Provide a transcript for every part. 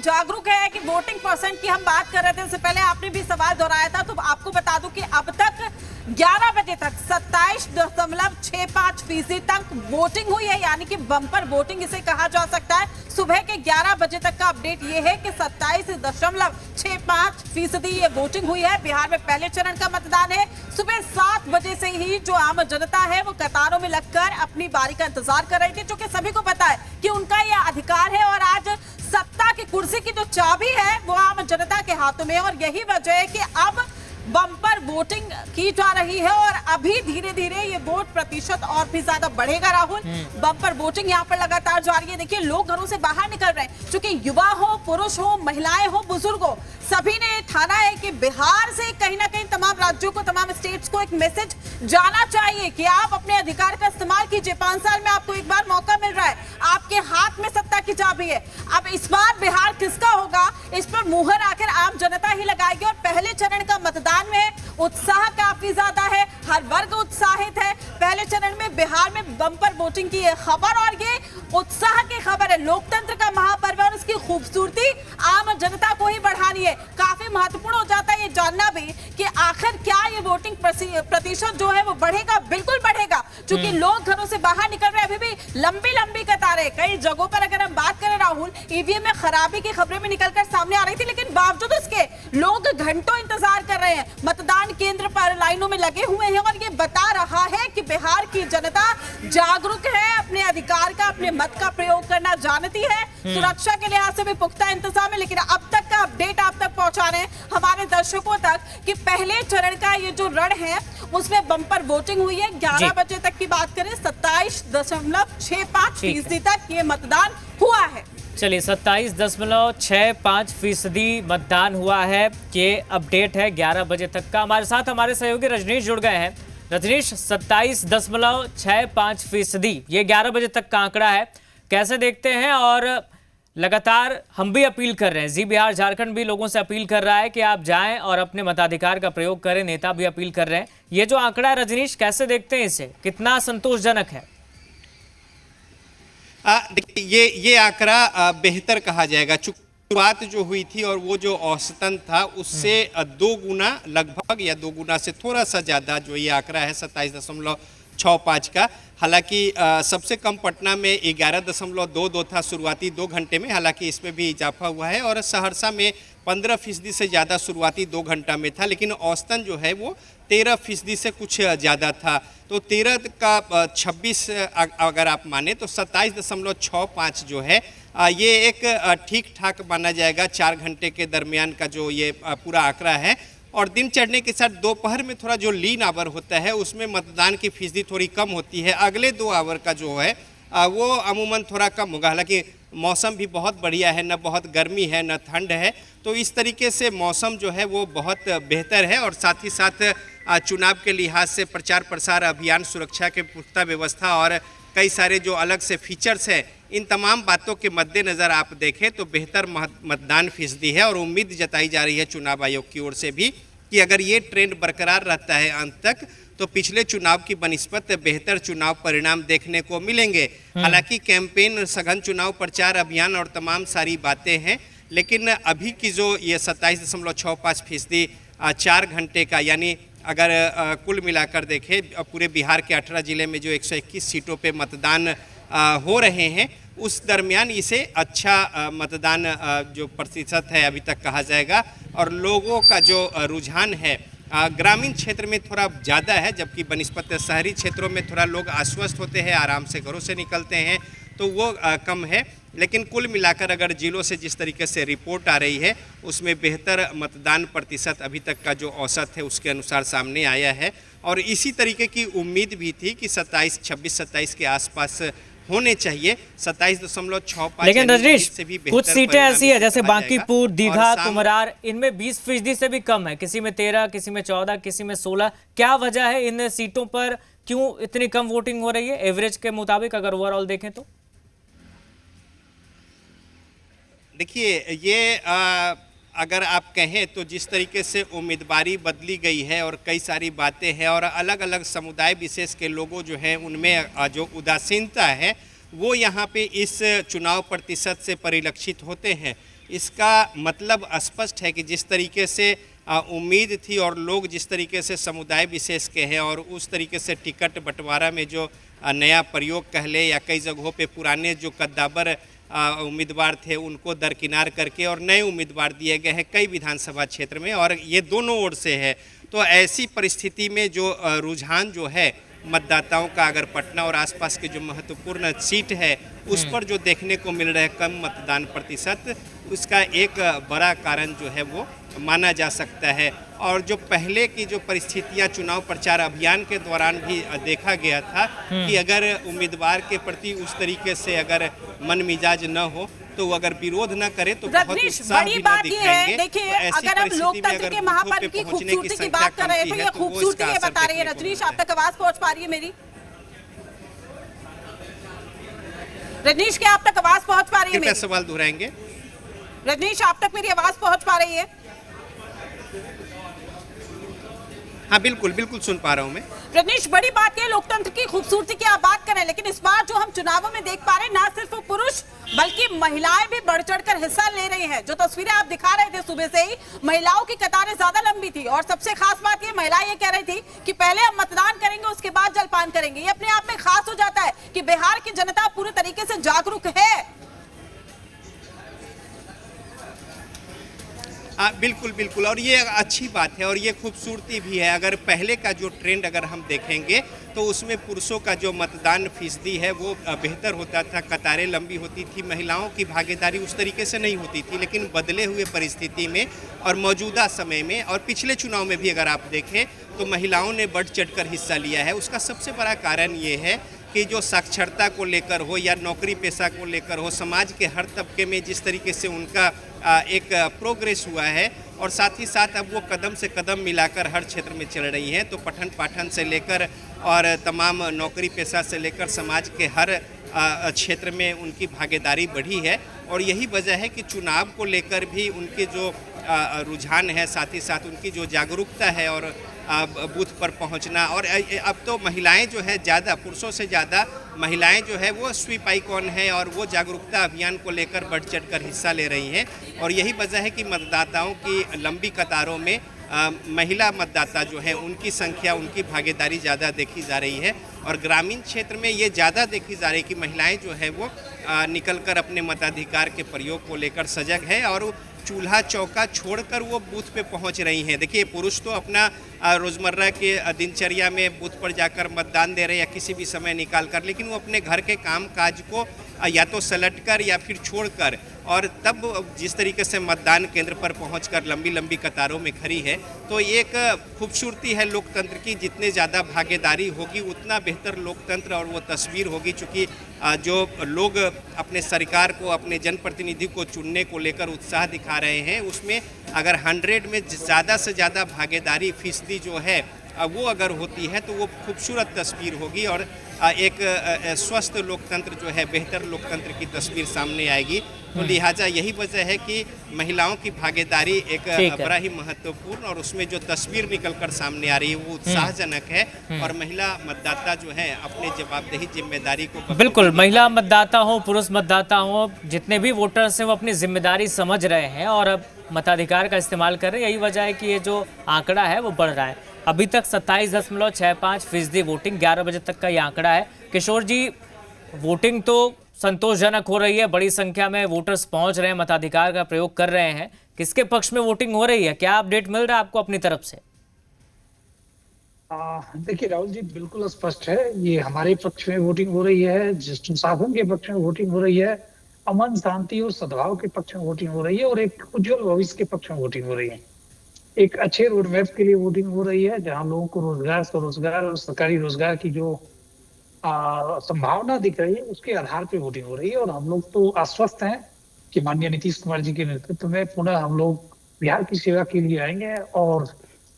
जागरूक है कि वोटिंग परसेंट की हम बात कर रहे थे, उससे पहले आपने भी सवाल दोहराया था, तो आपको बता दूं कि अब तक 11 बजे तक 27.65% तक वोटिंग हुई है, यानी कि बम्पर वोटिंग इसे कहा जा सकता है। सुबह के 11 बजे तक का अपडेट ये है कि 27.65% ये वोटिंग हुई है। बिहार में पहले चरण का मतदान है। सुबह 7 बजे से ही जो आम जनता है वो कतारों में लगकर अपनी बारी का इंतजार कर रही थी, क्योंकि सभी को पता है कि उनका यह अधिकार है और आज सत्ता की कुर्सी की जो चाबी है वो आम जनता के हाथों में है। और यही वजह है कि अब बम्पर वोटिंग की जा रही है और अभी धीरे धीरे ये वोट प्रतिशत और भी ज्यादा बढ़ेगा। राहुल, बम्पर वोटिंग यहाँ पर लगातार जारी है। देखिए, लोग घरों से बाहर निकल रहे हैं, क्योंकि युवा हो, पुरुष हो, महिलाएं हो, बुजुर्ग हो, सभी ने ठाना है कि बिहार से कहीं ना कहीं तमाम राज्यों को, तमाम स्टेट्स को एक मैसेज जाना चाहिए कि आप अपने अधिकार का इस्तेमाल कीजिए। 5 साल में आपको एक बार मौका मिल रहा है, आपके हाथ में सत्ता की चाबी है। अब इस बार बिहार किसका होगा, इस पर मुहर आखिर आम जनता ही लगाएगी। और पहले चरण का मतदान में उत्साह काफी ज्यादा है, हर वर्ग उत्साहित है। पहले चरण में बिहार में बम्पर वोटिंग की खबर, और ये उत्साह की खबर है। लोकतंत्र का महापर्व और उसकी खूबसूरती आम जनता को ही बढ़ानी है। काफी महत्वपूर्ण हो जाता है ये जानना भी कि आखिर क्या ये वोटिंग प्रतिशत जो है वो बढ़ेगा। बिल्कुल बढ़ेगा, क्योंकि लोग घरों से बाहर निकल रहे हैं। अभी भी लंबी लंबी कतारें, कई जगहों पर अगर हम बात करें राहुल, ईवीएम में खराबी की खबरें भी निकलकर सामने आ रही थी, लेकिन बावजूद इसके लोग घंटों इंतजार कर रहे हैं, मतदान केंद्र पर लाइनों में लगे हुए हैं। और ये बता रहा है कि बिहार की जनता जागरूक है, अपने अधिकार का, अपने मत का प्रयोग करना जानती है। सुरक्षा के लिहाज से भी पुख्ता इंतजाम है। लेकिन अब तक का अपडेट आप तक पहुंचा रहे हैं हमारे दर्शकों तक कि पहले चरण का ये जो रण है उसमें बम्पर वोटिंग हुई है। 11 बजे तक की बात करें, 27.65% तक ये मतदान हुआ है। चलिए, 27.65% मतदान हुआ है, ये अपडेट है 11 बजे तक का। हमारे साथ हमारे सहयोगी रजनीश जुड़ गए हैं। रजनीश, 27.65% ये 11 बजे तक का आंकड़ा है, कैसे देखते हैं? और लगातार हम भी अपील कर रहे हैं, जी बिहार झारखंड भी लोगों से अपील कर रहा है कि आप जाएं और अपने मताधिकार का प्रयोग करें, नेता भी अपील कर रहे हैं। ये जो आंकड़ा है रजनीश, कैसे देखते हैं इसे, कितना संतोषजनक है? देखिए, ये आंकड़ा बेहतर कहा जाएगा। शुरुआत जो हुई थी और वो जो औसतन था उससे 2 गुना लगभग, या 2 गुना से थोड़ा सा ज़्यादा जो ये आंकड़ा है 27.65 का। हालांकि सबसे कम पटना में 11.22 था शुरुआती 2 घंटे में, हालांकि इसमें भी इजाफा हुआ है। और सहरसा में 15% से ज़्यादा शुरुआती 2 घंटा में था, लेकिन औसतन जो है वो 13% से कुछ ज़्यादा था। तो 13 का 26 अगर आप माने तो 27.65 जो है ये एक ठीक ठाक माना जाएगा 4 घंटे के दरमियान का जो ये पूरा आंकड़ा है। और दिन चढ़ने के साथ दोपहर में थोड़ा जो लीन आवर होता है उसमें मतदान की फीसदी थोड़ी कम होती है। अगले 2 आवर का जो है वो अमूमन थोड़ा कम होगा। हालांकि मौसम भी बहुत बढ़िया है, न बहुत गर्मी है न ठंड है, तो इस तरीके से मौसम जो है वो बहुत बेहतर है। और साथ ही साथ चुनाव के लिहाज से प्रचार प्रसार अभियान, सुरक्षा के पुख्ता व्यवस्था और कई सारे जो अलग से फीचर्स हैं, इन तमाम बातों के मद्देनज़र आप देखें तो बेहतर मतदान फीसदी है। और उम्मीद जताई जा रही है चुनाव आयोग की ओर से भी कि अगर ये ट्रेंड बरकरार रहता है अंत तक तो पिछले चुनाव की बनिस्बत बेहतर चुनाव परिणाम देखने को मिलेंगे। हालांकि कैंपेन, सघन चुनाव प्रचार अभियान और तमाम सारी बातें हैं, लेकिन अभी की जो ये 27.65% 4 घंटे का, यानी अगर कुल मिलाकर देखें पूरे बिहार के 18 जिले में जो 121 सीटों पे मतदान हो रहे हैं, उस दरमियान इसे अच्छा मतदान जो प्रतिशत है अभी तक कहा जाएगा। और लोगों का जो रुझान है ग्रामीण क्षेत्र में थोड़ा ज़्यादा है, जबकि बनिस्बत शहरी क्षेत्रों में थोड़ा लोग आश्वस्त होते हैं, आराम से घरों से निकलते हैं, तो वो कम है। लेकिन कुल मिलाकर अगर जिलों से जिस तरीके से रिपोर्ट आ रही है उसमें बेहतर मतदान प्रतिशत अभी तक का जो औसत है उसके अनुसार सामने आया है। और इसी तरीके की उम्मीद भी थी कि 26-27 के आसपास होने चाहिए। 27.65। लेकिन रजनीश, कुछ सीटें ऐसी है जैसे बांकीपुर, दीघा, कुमरार, इनमें 20% से भी कम है, किसी में 13, किसी में 14, किसी में 16। क्या वजह है इन सीटों पर, क्यों इतनी कम वोटिंग हो रही है एवरेज के मुताबिक अगर ओवरऑल देखें तो? देखिए, ये अगर आप कहें तो जिस तरीके से उम्मीदवारी बदली गई है और कई सारी बातें हैं और अलग अलग समुदाय विशेष के लोगों जो हैं उनमें जो उदासीनता है वो यहाँ पे इस चुनाव प्रतिशत से परिलक्षित होते हैं। इसका मतलब स्पष्ट है कि जिस तरीके से उम्मीद थी और लोग जिस तरीके से समुदाय विशेष के हैं और उस तरीके से टिकट बंटवारा में जो नया प्रयोग कह ले या कई जगहों पे पुराने जो कद्दावर उम्मीदवार थे उनको दरकिनार करके और नए उम्मीदवार दिए गए हैं कई विधानसभा क्षेत्र में, और ये दोनों ओर से है। तो ऐसी परिस्थिति में जो रुझान जो है मतदाताओं का, अगर पटना और आसपास के जो महत्वपूर्ण सीट है उस पर जो देखने को मिल रहा है कम मतदान प्रतिशत, उसका एक बड़ा कारण जो है वो माना जा सकता है। और जो पहले की जो परिस्थितियां चुनाव प्रचार अभियान के दौरान भी देखा गया था कि अगर उम्मीदवार के प्रति उस तरीके से अगर मन मिजाज न हो तो अगर विरोध न करे तो बहुत उत्साह भी न दिखाएंगे। देखिए, अगर हम लोकतंत्र के महापर्व की खूबसूरती की बात कर रहे हैं तो ये खूबसूरती ये बता रही है। रजनीश, आप तक आवाज पहुंच पा रही है मेरी? रजनीश, क्या आप तक आवाज पहुंच पा रही है मेरी? सवाल दोहराएंगे। रजनीश, आप तक मेरी आवाज पहुंच पा रही है? हाँ, बिल्कुल बिल्कुल सुन पा रहा हूँ मैं। रजनीश, बड़ी बात है लोकतंत्र की खूबसूरती की आप बात करें, लेकिन इस बार जो हम चुनावों में देख पा रहे हैं ना सिर्फ पुरुष बल्कि महिलाएं भी बढ़ चढ़कर हिस्सा ले रही हैं। जो तस्वीरें आप दिखा रहे थे सुबह से ही, महिलाओं की कतारें ज्यादा लंबी थी और सबसे खास बात ये, महिलाएं ये कह रही थी कि पहले हम मतदान करेंगे उसके बाद जलपान करेंगे। ये अपने आप में खास हो जाता है कि बिहार की जनता पूरे तरीके से जागरूक है। बिल्कुल बिल्कुल, और ये अच्छी बात है और ये खूबसूरती भी है। अगर पहले का जो ट्रेंड अगर हम देखेंगे तो उसमें पुरुषों का जो मतदान फीसदी है वो बेहतर होता था, कतारें लंबी होती थी, महिलाओं की भागीदारी उस तरीके से नहीं होती थी। लेकिन बदले हुए परिस्थिति में और मौजूदा समय में और पिछले चुनाव में भी अगर आप देखें तो महिलाओं ने बढ़ चढ़कर हिस्सा लिया है। उसका सबसे बड़ा कारण ये है कि जो साक्षरता को लेकर हो या नौकरी पेशा को लेकर हो, समाज के हर तबके में जिस तरीके से उनका एक प्रोग्रेस हुआ है और साथ ही साथ अब वो कदम से कदम मिलाकर हर क्षेत्र में चल रही हैं। तो पठन पाठन से लेकर और तमाम नौकरी पेशा से लेकर समाज के हर क्षेत्र में उनकी भागीदारी बढ़ी है और यही वजह है कि चुनाव को लेकर भी उनके जो रुझान है, साथ ही साथ उनकी जो जागरूकता है और बूथ पर पहुंचना। और अब तो महिलाएं जो है ज़्यादा, पुरुषों से ज़्यादा महिलाएं जो है वो स्वीप आइकॉन है और वो जागरूकता अभियान को लेकर बढ़ चढ़कर हिस्सा ले रही हैं। और यही वजह है कि मतदाताओं की लंबी कतारों में महिला मतदाता जो है उनकी संख्या, उनकी भागीदारी ज़्यादा देखी जा रही है। और ग्रामीण क्षेत्र में ये ज़्यादा देखी जा रही है कि महिलाएं जो है वो निकलकर अपने मताधिकार के प्रयोग को लेकर सजग है और चूल्हा चौका छोड़कर वो बूथ पे पहुंच रही हैं। देखिए, पुरुष तो अपना रोज़मर्रा के दिनचर्या में बूथ पर जाकर मतदान दे रहे हैं या किसी भी समय निकाल कर, लेकिन वो अपने घर के काम काज को या तो सलटकर या फिर छोड़कर और तब जिस तरीके से मतदान केंद्र पर पहुंचकर लंबी लंबी कतारों में खड़ी है, तो एक खूबसूरती है लोकतंत्र की। जितने ज़्यादा भागीदारी होगी उतना बेहतर लोकतंत्र और वो तस्वीर होगी। चूँकि जो लोग अपने सरकार को, अपने जनप्रतिनिधि को चुनने को लेकर उत्साह दिखा रहे हैं, उसमें अगर 100 में ज़्यादा से ज़्यादा भागीदारी फीसदी जो है वो अगर होती है तो वो खूबसूरत तस्वीर होगी और एक स्वस्थ लोकतंत्र जो है, बेहतर लोकतंत्र की तस्वीर सामने आएगी। तो लिहाजा यही वजह है कि महिलाओं की भागीदारी एक बड़ा ही महत्वपूर्ण और उसमें जो तस्वीर निकलकर सामने आ रही है वो उत्साहजनक है। और महिला मतदाता जो है अपने जवाबदेही जिम्मेदारी को, बिल्कुल, महिला मतदाता हो, पुरुष मतदाता हो, जितने भी वोटर्स हैं वो अपनी जिम्मेदारी समझ रहे हैं और अब मताधिकार का इस्तेमाल कर रहे हैं। यही वजह है कि ये जो आंकड़ा है वो बढ़ रहा है। अभी तक 27.65% वोटिंग, 11 बजे तक का ये आंकड़ा है। किशोर जी, वोटिंग तो संतोषजनक हो रही है, बड़ी संख्या में वोटर्स पहुंच रहे हैं, मताधिकार का प्रयोग कर रहे हैं। किसके पक्ष में वोटिंग हो रही है, क्या अपडेट मिल रहा है आपको अपनी तरफ से? देखिए राहुल जी, बिल्कुल स्पष्ट है, ये हमारे पक्ष में वोटिंग हो रही है, शासन के पक्ष में वोटिंग हो रही है, अमन शांति और सद्भाव के पक्ष में वोटिंग हो रही है और एक उज्जवल भविष्य के पक्ष में वोटिंग हो रही है। एक अच्छे रोड मैप के लिए वोटिंग हो रही है, जहां लोगों को रोजगार और सरकारी रोजगार की जो संभावना दिख रही है उसके आधार पे वोटिंग हो रही है। और हम लोग तो आश्वस्त हैं कि माननीय नीतीश कुमार जी के नेतृत्व में पुनः हम लोग बिहार की सेवा के लिए आएंगे और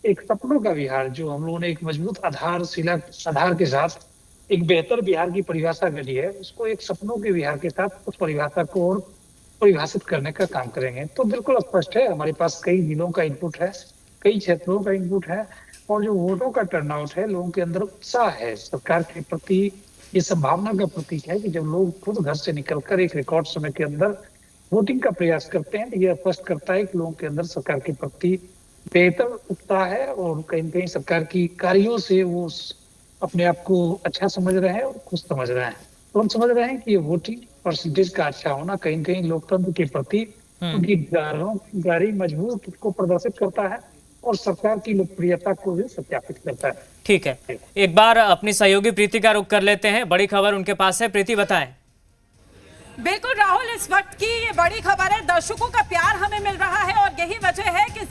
एक सपनों का बिहार, जो हम लोगों ने एक मजबूत आधार के साथ एक बेहतर बिहार की परिभाषा करी है, उसको एक सपनों के बिहार के साथ उस परिभाषा को और परिभाषित करने का काम करेंगे। तो बिल्कुल स्पष्ट है, हमारे पास कई जिलों का इनपुट है, कई क्षेत्रों का इनपुट है और जो वोटों का टर्नआउट है, लोगों के अंदर उत्साह है सरकार के प्रति। ये संभावना का प्रतीक है कि जब लोग खुद घर से निकलकर एक रिकॉर्ड समय के अंदर वोटिंग का प्रयास करते हैं। ये स्पष्ट करता है कि लोगों के अंदर सरकार के प्रति बेहतर उत्साह है और कहीं न कहीं सरकार की कार्यों से वो अपने आप को अच्छा समझ रहे हैं और खुश समझ रहे हैं। तो हम समझ रहे हैं कि ये वोटिंग परसेंटेज का अच्छा होना कहीं न कहीं लोकतंत्र के प्रति उनकी गारंटी मजबूत को प्रदर्शित करता है और सरकार की लोकप्रियता को भी सत्यापित करता है। ठीक है, एक बार अपनी सहयोगी प्रीति का रुख कर लेते हैं। बड़ी खबर उनके पास है, प्रीति बताएं। बिल्कुल राहुल, इस वक्त की ये बड़ी खबर है, दर्शकों का प्यार हमें मिल रहा है और यही वजह है कि